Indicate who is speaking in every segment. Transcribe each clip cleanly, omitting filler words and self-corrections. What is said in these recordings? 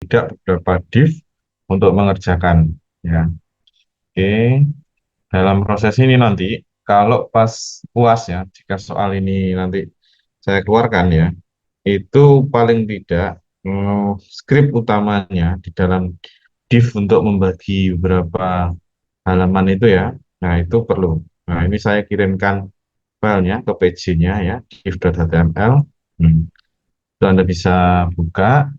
Speaker 1: tidak beberapa div untuk mengerjakan ya. Oke, dalam proses ini nanti kalau pas UAS ya, jika soal ini nanti saya keluarkan ya, itu paling tidak skrip utamanya di dalam div untuk membagi beberapa halaman itu ya. Nah, itu perlu. Nah, ini saya kirimkan filenya ke page-nya ya, div.html. Hmm. Itu Anda bisa buka.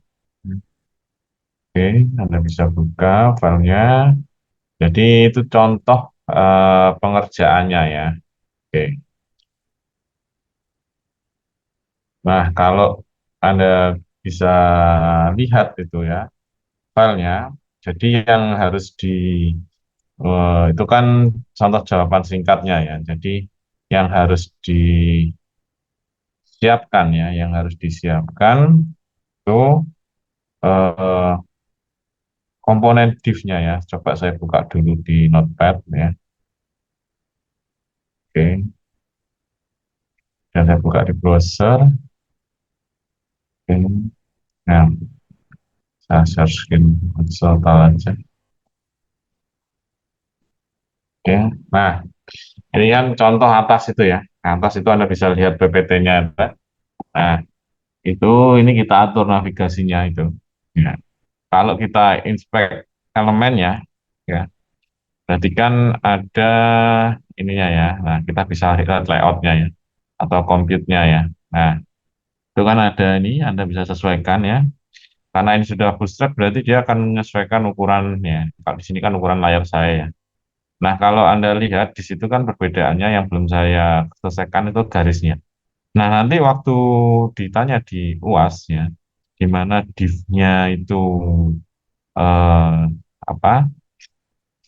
Speaker 1: Oke, Anda bisa buka filenya. Jadi itu contoh pengerjaannya ya. Oke. Nah, kalau Anda bisa lihat itu ya filenya, jadi yang harus itu kan contoh jawaban singkatnya ya. Jadi yang harus disiapkan ya, yang harus disiapkan itu eh, komponen div-nya ya. Coba saya buka dulu di Notepad ya. Oke, dan saya buka di browser. Oke. Nah, saya search skin horizontal aja. Oke. Nah, ini kan contoh atas itu ya. Nah, atas itu Anda bisa lihat PPT-nya. Nah, itu ini kita atur navigasinya itu. Ya. Kalau kita inspect elemennya, ya, berarti kan ada ininya ya. Nah, kita bisa lihat layout-nya ya, atau compute-nya ya. Nah, itu kan ada ini, Anda bisa sesuaikan ya. Karena ini sudah bootstrap, berarti dia akan menyesuaikan ukurannya. Kalau di sini kan ukuran layar saya ya. Nah, kalau Anda lihat di situ kan perbedaannya yang belum saya selesaikan itu garisnya. Nah, nanti waktu ditanya di UAS ya, di mana div-nya itu eh, apa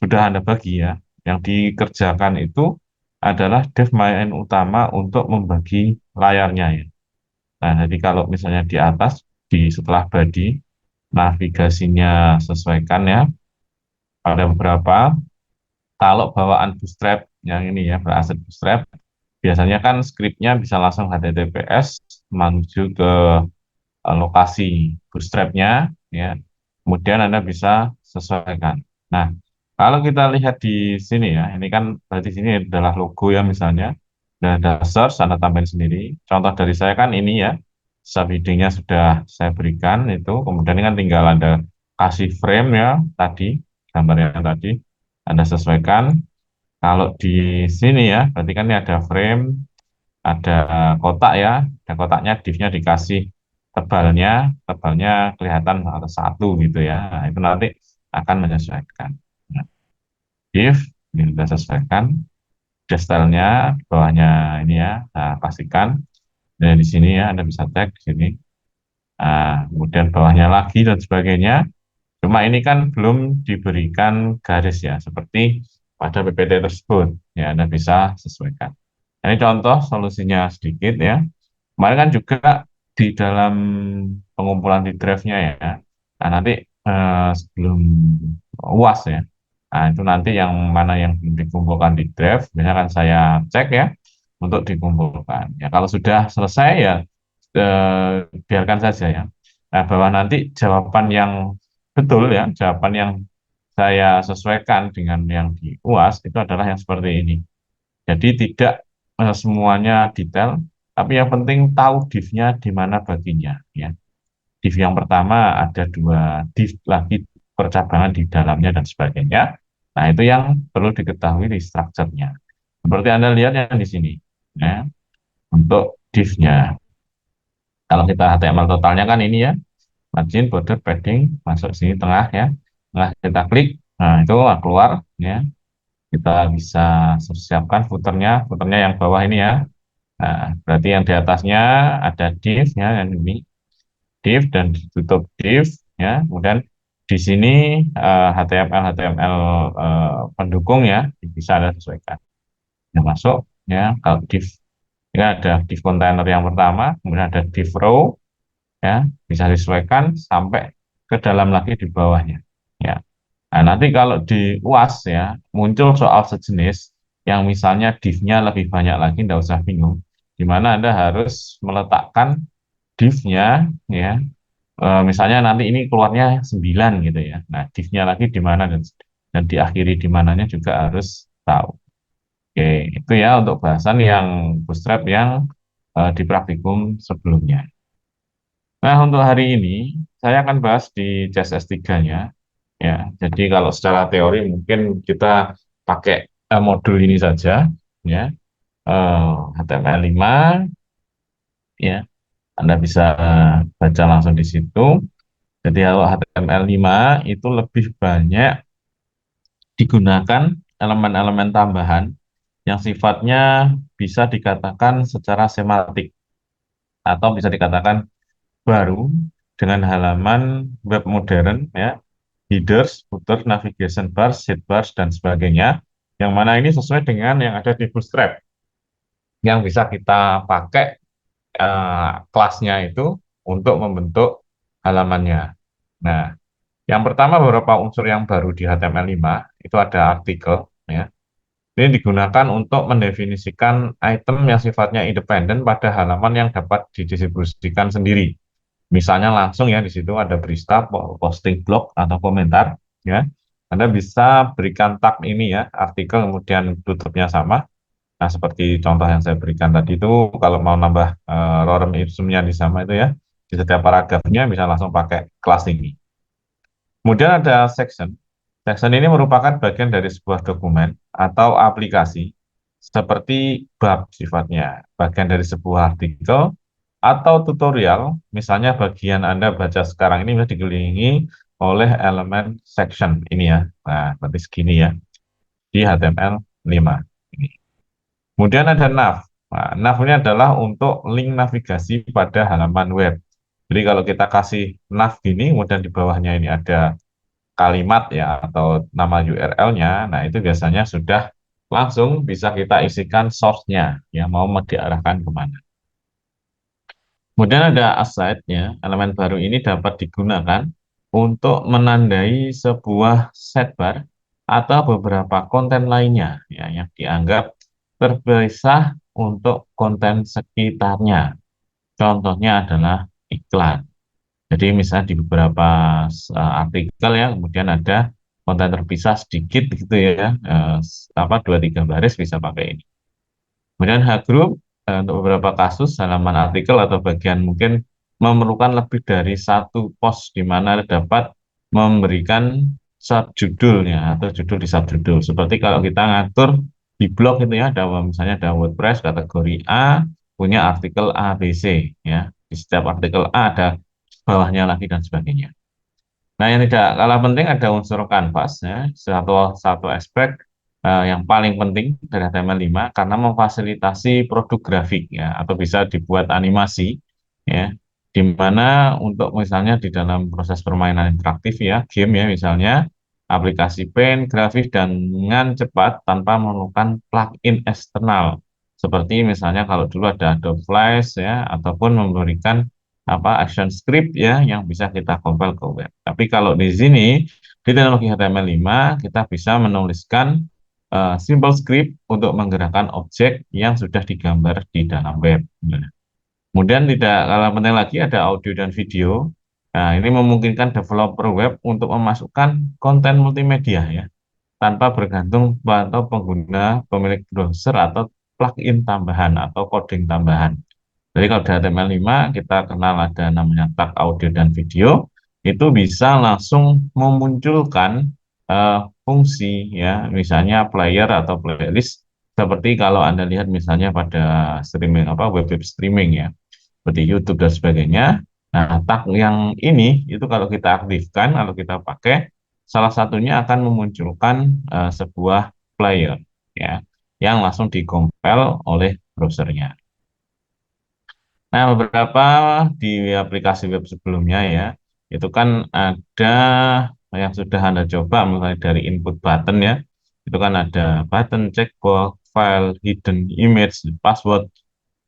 Speaker 1: sudah Anda bagi ya, yang dikerjakan itu adalah dev main utama untuk membagi layarnya ya. Nah, jadi kalau misalnya di atas, di setelah body, navigasinya sesuaikan ya, ada beberapa. Kalau bawaan bootstrap yang ini ya, beraset bootstrap, biasanya kan skripnya bisa langsung HTTPS menuju ke lokasi bootstrapnya ya. Kemudian Anda bisa sesuaikan. Nah, kalau kita lihat di sini ya, ini kan berarti sini adalah logo ya misalnya. Dan ada search, Anda tambahin sendiri. Contoh dari saya kan ini ya, subheading-nya sudah saya berikan itu. Kemudian ini kan tinggal Anda kasih frame ya tadi, gambar yang tadi. Anda sesuaikan. Kalau di sini ya, berarti kan ini ada frame, ada kotak ya, ada kotaknya div-nya dikasih tebalnya, tebalnya kelihatan harus satu gitu ya. Nah, itu nanti akan menyesuaikan. Nah, div ini sudah sesuaikan, ada stylenya, di bawahnya ini ya, nah, pastikan. Dan di sini ya, Anda bisa tag di sini. Nah, kemudian bawahnya lagi dan sebagainya. Cuma ini kan belum diberikan garis ya, seperti pada PPT tersebut. Ya, Anda bisa sesuaikan. Ini contoh solusinya sedikit ya. Kemarin kan juga di dalam pengumpulan di drive-nya ya. Nah, nanti sebelum UAS ya. Nah, itu nanti yang mana yang belum dikumpulkan di drive, biasanya kan saya cek ya untuk dikumpulkan. Ya, kalau sudah selesai ya biarkan saja ya. Nah, bahwa nanti jawaban yang betul ya, jawaban yang saya sesuaikan dengan yang di UAS itu adalah yang seperti ini. Jadi tidak semuanya detail, tapi yang penting tahu div-nya di mana baginya. Ya. Div yang pertama ada dua div lagi percabangan di dalamnya dan sebagainya. Nah, itu yang perlu diketahui di strukturnya. Seperti Anda lihat yang di sini. Ya, untuk div-nya. Kalau kita HTML totalnya kan ini ya, margin, border, padding, masuk sini tengah ya. Nah, kita klik, nah itu keluar ya. Kita bisa siapkan footernya, footernya yang bawah ini ya. Nah, berarti yang di atasnya ada div ya, yang ini div dan ditutup div ya. Kemudian di sini HTML HTML pendukung ya bisa Anda sesuaikan. Yang masuk ya kalau div ya ada div container yang pertama, kemudian ada div row ya bisa disesuaikan sampai ke dalam lagi di bawahnya. Ya. Nah, nanti kalau di UAS ya muncul soal sejenis yang misalnya div-nya lebih banyak lagi, tidak usah bingung, di mana Anda harus meletakkan div-nya ya misalnya nanti ini keluarnya 9 gitu ya. Nah, diff-nya lagi di mana dan diakhiri di mananya juga harus tahu. Oke, itu ya untuk bahasan yang bootstrap yang di praktikum sebelumnya. Nah, untuk hari ini saya akan bahas di CSS3-nya ya. Jadi kalau secara teori mungkin kita pakai modul ini saja ya. HTML5 ya. Anda bisa baca langsung di situ. Jadi kalau HTML5 itu lebih banyak digunakan elemen-elemen tambahan yang sifatnya bisa dikatakan secara semantik atau bisa dikatakan baru dengan halaman web modern ya, headers, footer, navigation bars, sidebars dan sebagainya. Yang mana ini sesuai dengan yang ada di Bootstrap yang bisa kita pakai kelasnya itu untuk membentuk halamannya. Nah, yang pertama beberapa unsur yang baru di HTML5 itu ada artikel ya. Ini digunakan untuk mendefinisikan item yang sifatnya independen pada halaman yang dapat didistribusikan sendiri. Misalnya langsung ya di situ ada berita, posting blog atau komentar ya. Anda bisa berikan tag ini ya, artikel kemudian tutupnya sama. Nah, seperti contoh yang saya berikan tadi itu kalau mau nambah lorem ipsumnya di sama itu ya, di setiap paragrafnya bisa langsung pakai kelas ini. Kemudian ada section. Section ini merupakan bagian dari sebuah dokumen atau aplikasi seperti bab sifatnya, bagian dari sebuah artikel atau tutorial, misalnya bagian Anda baca sekarang ini bisa dikelilingi oleh elemen section ini ya. Nah, berarti segini ya di HTML5 ini. Kemudian ada nav. Nah, nav ini adalah untuk link navigasi pada halaman web. Jadi kalau kita kasih nav gini, kemudian di bawahnya ini ada kalimat ya atau nama URL-nya, nah itu biasanya sudah langsung bisa kita isikan source-nya, ya mau diarahkan kemana. Kemudian ada aside-nya, elemen baru ini dapat digunakan untuk menandai sebuah sidebar atau beberapa konten lainnya ya, yang dianggap terpisah untuk konten sekitarnya. Contohnya adalah iklan. Jadi misalnya di beberapa artikel ya, kemudian ada konten terpisah sedikit gitu ya, apa 2-3 baris bisa pakai ini. Kemudian H-group untuk beberapa kasus halaman artikel atau bagian mungkin memerlukan lebih dari satu post di mana dapat memberikan subjudulnya atau judul di subjudul. Seperti kalau kita ngatur di blog itu ya, ada misalnya ada WordPress kategori A punya artikel A, B, C ya. Di setiap artikel A ada bawahnya lagi dan sebagainya. Nah, yang tidak kalah penting ada unsur kanvas ya, satu satu aspek yang paling penting dari HTML5 karena memfasilitasi produk grafik ya atau bisa dibuat animasi ya di mana untuk misalnya di dalam proses permainan interaktif ya, game ya misalnya aplikasi Paint, grafis dengan cepat tanpa memerlukan plugin eksternal. Seperti misalnya kalau dulu ada Adobe Flash ya ataupun memberikan apa action script ya yang bisa kita compile ke web. Tapi kalau di sini di teknologi HTML5 kita bisa menuliskan simple script untuk menggerakkan objek yang sudah digambar di dalam web. Nah, kemudian tidak kalah penting lagi ada audio dan video. Nah, ini memungkinkan developer web untuk memasukkan konten multimedia ya tanpa bergantung pada pengguna pemilik browser atau plugin tambahan atau coding tambahan. Jadi kalau di HTML5 kita kenal ada namanya tag audio dan video, itu bisa langsung memunculkan fungsi ya, misalnya player atau playlist seperti kalau Anda lihat misalnya pada streaming apa web streaming ya, seperti YouTube dan sebagainya. Nah, tag yang ini itu kalau kita aktifkan, kalau kita pakai, salah satunya akan memunculkan sebuah player ya, yang langsung dikompil oleh browsernya. Nah, beberapa di aplikasi web sebelumnya ya, itu kan ada yang sudah Anda coba mulai dari input button ya, itu kan ada button, checkbox, file, hidden image, password,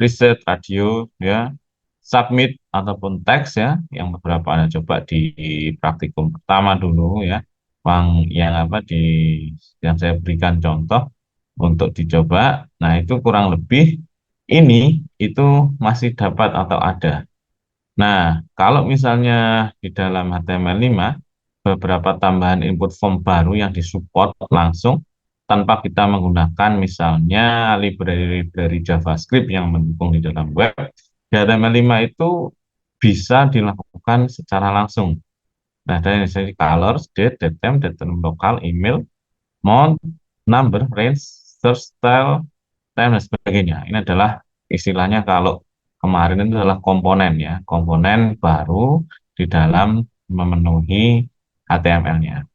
Speaker 1: preset, radio ya, submit ataupun teks ya, yang beberapa Anda coba di praktikum pertama dulu ya, yang apa yang saya berikan contoh untuk dicoba. Nah, itu kurang lebih ini itu masih dapat atau ada. Nah, kalau misalnya di dalam HTML5, beberapa tambahan input form baru yang disupport langsung tanpa kita menggunakan misalnya library-library JavaScript yang mendukung di dalam web, di HTML5 itu bisa dilakukan secara langsung. Nah, dari misalnya colors, date time, date time lokal, email, month, number, range, search style, time, dan sebagainya. Ini adalah istilahnya kalau kemarin itu adalah komponen ya, komponen baru di dalam memenuhi HTML-nya.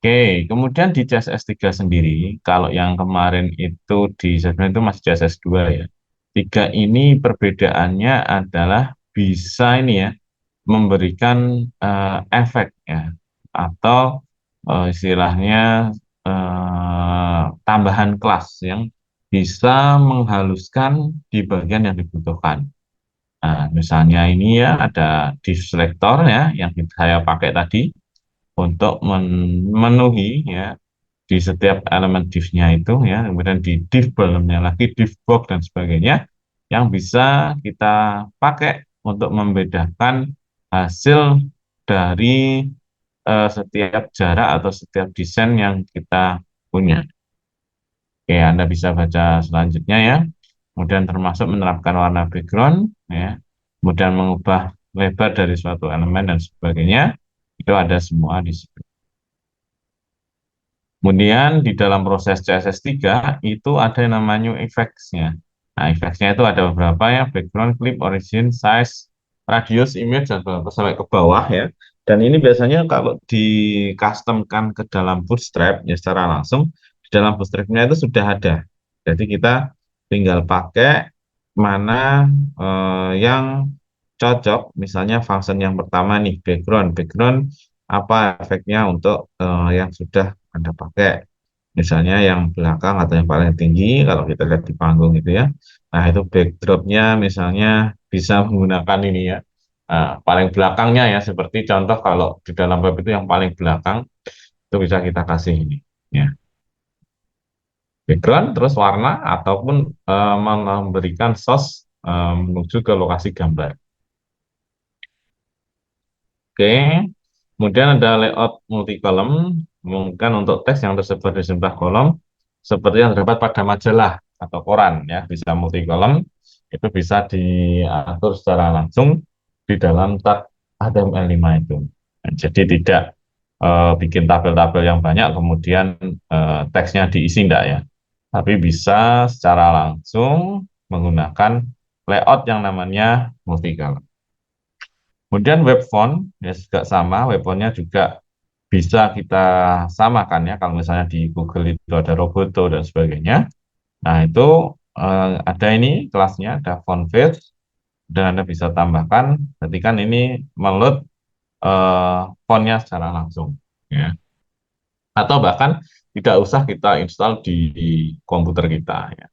Speaker 1: Oke, kemudian di CSS3 sendiri, kalau yang kemarin itu sebenarnya itu masih CSS2 ya. Tiga ini perbedaannya adalah bisa ini ya, memberikan efek ya, atau istilahnya tambahan kelas yang bisa menghaluskan di bagian yang dibutuhkan. Nah, misalnya ini ya ada div selector ya yang saya pakai tadi untuk memenuhi ya di setiap elemen div-nya itu ya, kemudian di div dalamnya lagi div box dan sebagainya yang bisa kita pakai untuk membedakan hasil dari setiap jarak atau setiap desain yang kita punya. Oke, Anda bisa baca selanjutnya ya. Kemudian termasuk menerapkan warna background ya, kemudian mengubah lebar dari suatu elemen dan sebagainya. Itu ada semua di situ. Kemudian di dalam proses CSS3 itu ada yang namanya effects-nya. Nah, effects-nya itu ada beberapa ya, background, clip, origin, size, radius, image, dan beberapa sampai ke bawah ya. Dan ini biasanya kalau di custom-kan ke dalam Bootstrap ya secara langsung, di dalam Bootstrap-nya itu sudah ada. Jadi kita tinggal pakai mana yang cocok, misalnya function yang pertama nih, background. Background apa efeknya untuk yang sudah Anda pakai. Misalnya yang belakang atau yang paling tinggi, kalau kita lihat di panggung gitu ya. Nah, itu backdropnya misalnya bisa menggunakan ini ya. Paling belakangnya ya, seperti contoh kalau di dalam web itu yang paling belakang, itu bisa kita kasih ini. Ya, background, terus warna, ataupun memberikan source menuju ke lokasi gambar. Oke, kemudian ada layout multi column, mungkin untuk teks yang tersebar di sebuah kolom, seperti yang terdapat pada majalah atau koran, ya, bisa multi column, itu bisa diatur secara langsung di dalam tag HTML5 itu. Nah, jadi tidak bikin tabel-tabel yang banyak, kemudian teksnya diisi enggak ya, tapi bisa secara langsung menggunakan layout yang namanya multi column. Kemudian web font ya juga sama, web fontnya juga bisa kita samakan ya. Kalau misalnya di Google itu ada Roboto dan sebagainya. Nah itu ada ini kelasnya, ada font fit dan Anda bisa tambahkan. Berarti kan ini meload fontnya secara langsung ya. Atau bahkan tidak usah kita install di komputer kita ya.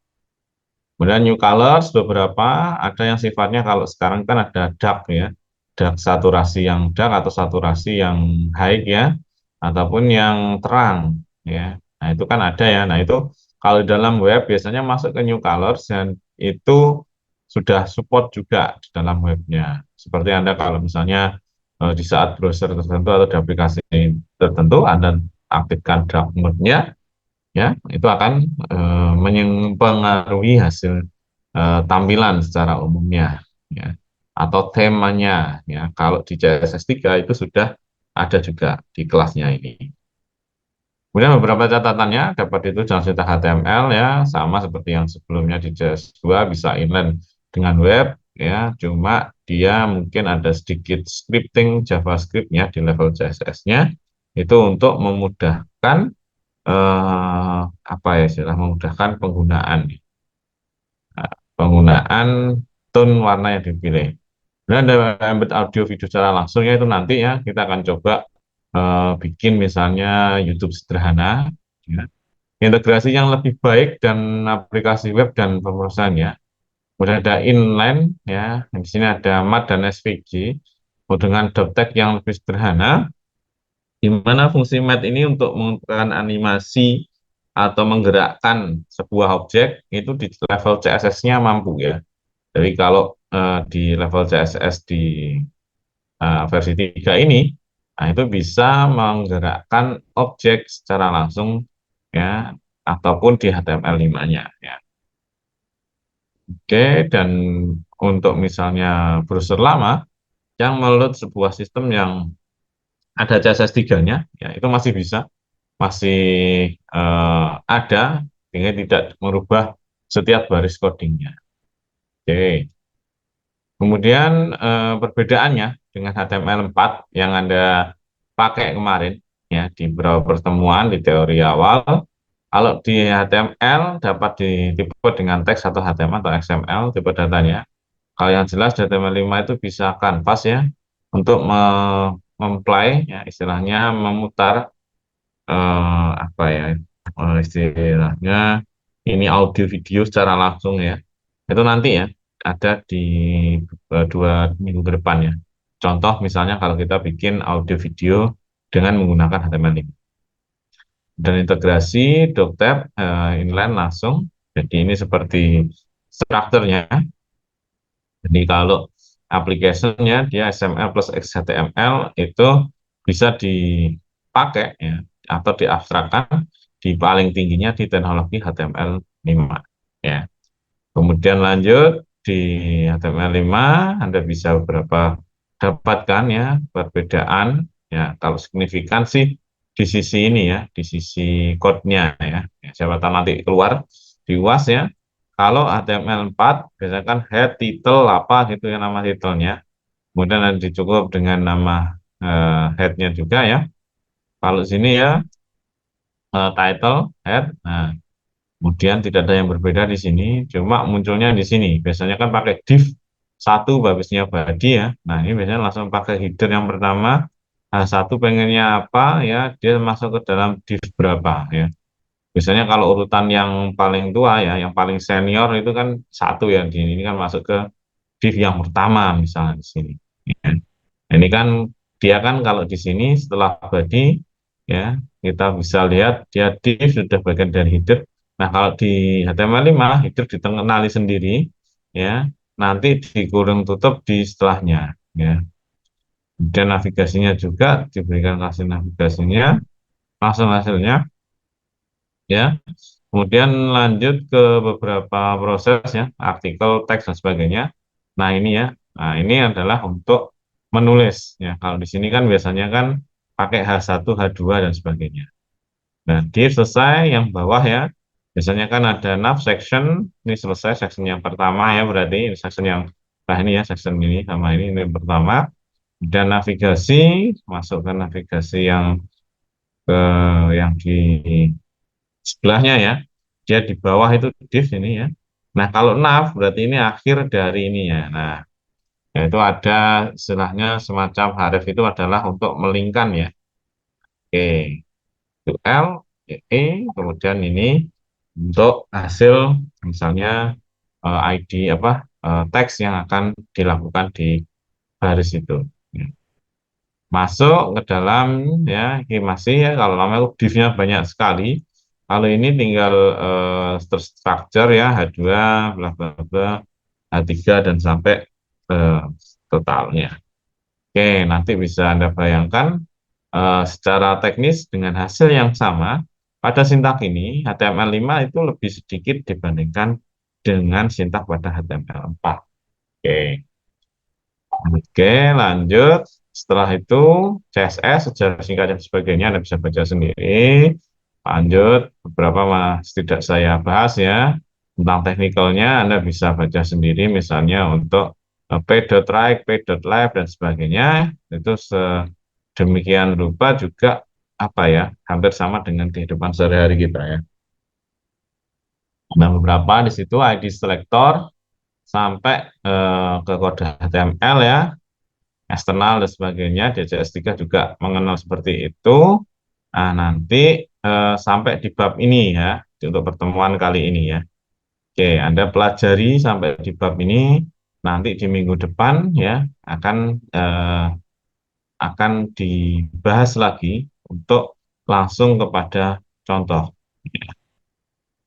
Speaker 1: Kemudian new colors beberapa ada yang sifatnya kalau sekarang kan ada dark ya, dark saturasi yang dark atau saturasi yang high ya, ataupun yang terang ya. Nah itu kan ada ya. Nah itu kalau di dalam web biasanya masuk ke new colors dan itu sudah support juga di dalam webnya. Seperti Anda kalau misalnya di saat browser tertentu atau di aplikasi tertentu Anda aktifkan dark mode-nya ya itu akan mempengaruhi hasil tampilan secara umumnya ya atau temanya ya kalau di CSS3 itu sudah ada juga di kelasnya ini. Kemudian beberapa catatannya dapat itu Jangan HTML ya sama seperti yang sebelumnya di CS2 bisa inline dengan web ya cuma dia mungkin ada sedikit scripting JavaScript-nya di level CSS-nya itu untuk memudahkan apa ya istilah memudahkan penggunaan tone warna yang dipilih. Dan ada embed audio video secara langsung ya itu nanti ya kita akan coba bikin misalnya YouTube sederhana ya. Integrasi yang lebih baik dan aplikasi web dan pemrosesan ya. Kemudian ada inline ya, di sini ada mat dan SVG dengan dot yang lebih sederhana di mana fungsi mat ini untuk menggunakan animasi atau menggerakkan sebuah objek itu di level CSS-nya mampu ya. Jadi kalau di level CSS di versi 3 ini, nah itu bisa menggerakkan objek secara langsung ya, ataupun di HTML5-nya ya. Oke, dan untuk misalnya browser lama yang meload sebuah sistem yang ada CSS 3-nya, ya itu masih bisa, masih ada, sehingga tidak merubah setiap baris codingnya. Oke. Kemudian perbedaannya dengan HTML4 yang Anda pakai kemarin ya di beberapa pertemuan di teori awal, kalau di HTML dapat ditipe dengan teks atau HTML atau XML tipe datanya. Kalau yang jelas di HTML5 itu bisa kanvas ya untuk memplay ya istilahnya memutar apa ya istilahnya ini audio video secara langsung ya. Itu nanti ya ada di 2 minggu ke depan ya. Contoh misalnya kalau kita bikin audio video dengan menggunakan HTML5 dan integrasi doctab inline langsung. Jadi ini seperti strukturnya. Jadi kalau application-nya dia XML plus XHTML itu bisa dipakai ya atau diabstrakkan di paling tingginya di teknologi HTML5 ya. Kemudian lanjut di HTML5 Anda bisa dapatkan ya perbedaan ya kalau signifikan sih di sisi ini ya di sisi code-nya ya. Ya, siapa tahu nanti keluar di UAS ya. Kalau HTML4 biasanya kan head title apa gitu ya nama titelnya. Kemudian nanti cukup dengan nama head-nya juga ya. Kalau sini ya title head. Nah, kemudian tidak ada yang berbeda di sini, cuma munculnya di sini. Biasanya kan pakai div satu babisnya body ya. Nah ini biasanya langsung pakai header yang pertama. Nah, satu pengennya apa ya, dia masuk ke dalam div berapa ya. Biasanya kalau urutan yang paling tua ya, yang paling senior itu kan satu ya. Di ini kan masuk ke div yang pertama misalnya di sini. Ya. Ini kan dia kan kalau di sini setelah body ya kita bisa lihat dia div sudah bagian dari header. Nah kalau di HTML5 header ditenali sendiri ya nanti dikurung tutup di setelahnya ya. Kemudian navigasinya juga diberikan kasih navigasinya langsung hasilnya ya. Kemudian lanjut ke beberapa proses ya artikel teks dan sebagainya. Nah ini ya, nah ini adalah untuk menulis ya. Kalau di sini kan biasanya kan pakai H1, H2 dan sebagainya. Nah, div selesai yang bawah ya. Biasanya kan ada nav section, ini selesai section yang pertama ya berarti ini section yang nah ini ya section ini sama ini yang pertama. Dan navigasi masukkan navigasi yang ke yang di sebelahnya ya. Dia di bawah itu div ini ya. Nah, kalau nav berarti ini akhir dari ini ya. Nah, yaitu ada istilahnya semacam harif itu adalah untuk melingkan ya. Oke, itu L, E, kemudian ini untuk hasil misalnya ID apa teks yang akan dilakukan di baris itu. Ya. Masuk ke dalam ya ini masih ya kalau namanya div-nya banyak sekali. Kalau ini tinggal terstruktur ya H2 bla bla bla H3 dan sampai eh, totalnya. Oke, nanti bisa Anda bayangkan secara teknis dengan hasil yang sama, pada sintak ini HTML5 itu lebih sedikit dibandingkan dengan sintak pada HTML4. Oke, oke, lanjut. Setelah itu CSS, sejarah singkat dan sebagainya Anda bisa baca sendiri. Lanjut, beberapa mas tidak saya bahas ya. Tentang teknikalnya Anda bisa baca sendiri misalnya untuk p.write, p.left dan sebagainya. Itu demikian rupa juga apa ya, hampir sama dengan kehidupan sehari-hari kita ya. Nah, beberapa di situ ID selector sampai ke kode HTML ya, eksternal dan sebagainya. DCS3 juga mengenal seperti itu. Nah, nanti sampai di bab ini ya, untuk pertemuan kali ini ya. Oke, Anda pelajari sampai di bab ini, nanti di minggu depan ya akan eh, akan dibahas lagi untuk langsung kepada contoh.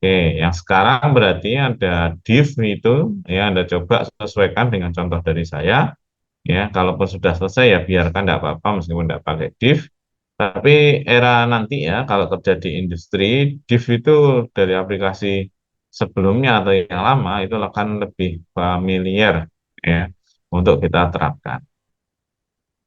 Speaker 1: Oke, yang sekarang berarti ada div itu, ya Anda coba sesuaikan dengan contoh dari saya. Ya, kalaupun sudah selesai ya biarkan tidak apa-apa meskipun tidak pakai div. Tapi era nanti ya, kalau kerja di industri, div itu dari aplikasi sebelumnya atau yang lama itu akan lebih familiar ya untuk kita terapkan.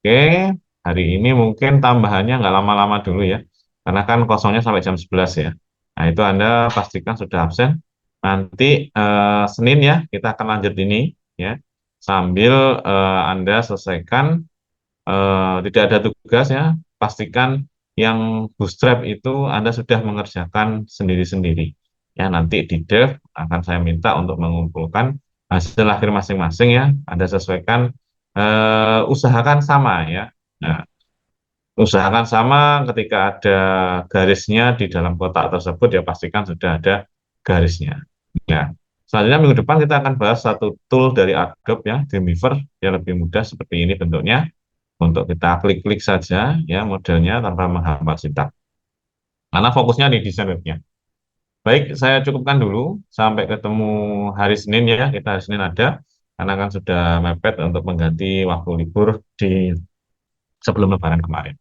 Speaker 1: Oke, hari ini mungkin tambahannya nggak lama-lama dulu ya, karena kan kosongnya sampai jam 11 ya. Nah, itu Anda pastikan sudah absen. Nanti Senin ya, kita akan lanjut ini ya, sambil Anda selesaikan, tidak ada tugas ya, pastikan yang bootstrap itu Anda sudah mengerjakan sendiri-sendiri. Ya, nanti di dev akan saya minta untuk mengumpulkan hasil akhir masing-masing ya, Anda sesuaikan, usahakan sama ya. Nah, usahakan sama ketika ada garisnya di dalam kotak tersebut ya pastikan sudah ada garisnya. Ya. Selanjutnya minggu depan kita akan bahas satu tool dari Adobe ya, Dreamweaver yang lebih mudah seperti ini bentuknya. Untuk kita klik-klik saja ya modelnya tanpa menghafal sintak. Karena fokusnya di desain webnya. Baik, saya cukupkan dulu. Sampai ketemu hari Senin ya. Kita hari Senin ada. Karena kan sudah mepet untuk mengganti waktu libur di sebelum Lebaran kemarin.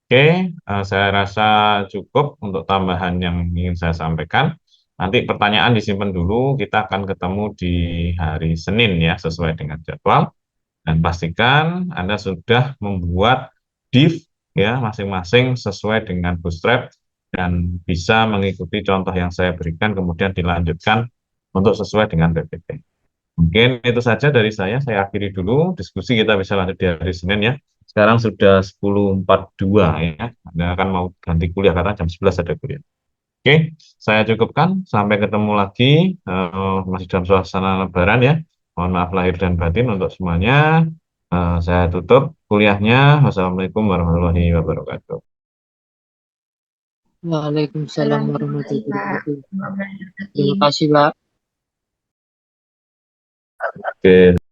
Speaker 1: Oke, saya rasa cukup untuk tambahan yang ingin saya sampaikan. Nanti pertanyaan disimpan dulu. Kita akan ketemu di hari Senin ya, sesuai dengan jadwal. Dan pastikan Anda sudah membuat div ya masing-masing sesuai dengan Bootstrap dan bisa mengikuti contoh yang saya berikan kemudian dilanjutkan untuk sesuai dengan PPT. Mungkin itu saja dari saya akhiri dulu diskusi kita bisa lanjut di hari Senin ya. Sekarang sudah 10.42 ya. Anda akan mau ganti kuliah karena jam 11 ada kuliah. Oke, saya cukupkan. Sampai ketemu lagi. Masih dalam suasana Lebaran ya. Mohon maaf lahir dan batin untuk semuanya. Saya tutup kuliahnya. Wassalamualaikum warahmatullahi wabarakatuh.
Speaker 2: Waalaikumsalam warahmatullahi
Speaker 3: Alhamdulillah,
Speaker 2: wabarakatuh. Terima
Speaker 3: Pak.
Speaker 2: kasih, Pak.
Speaker 1: Oke.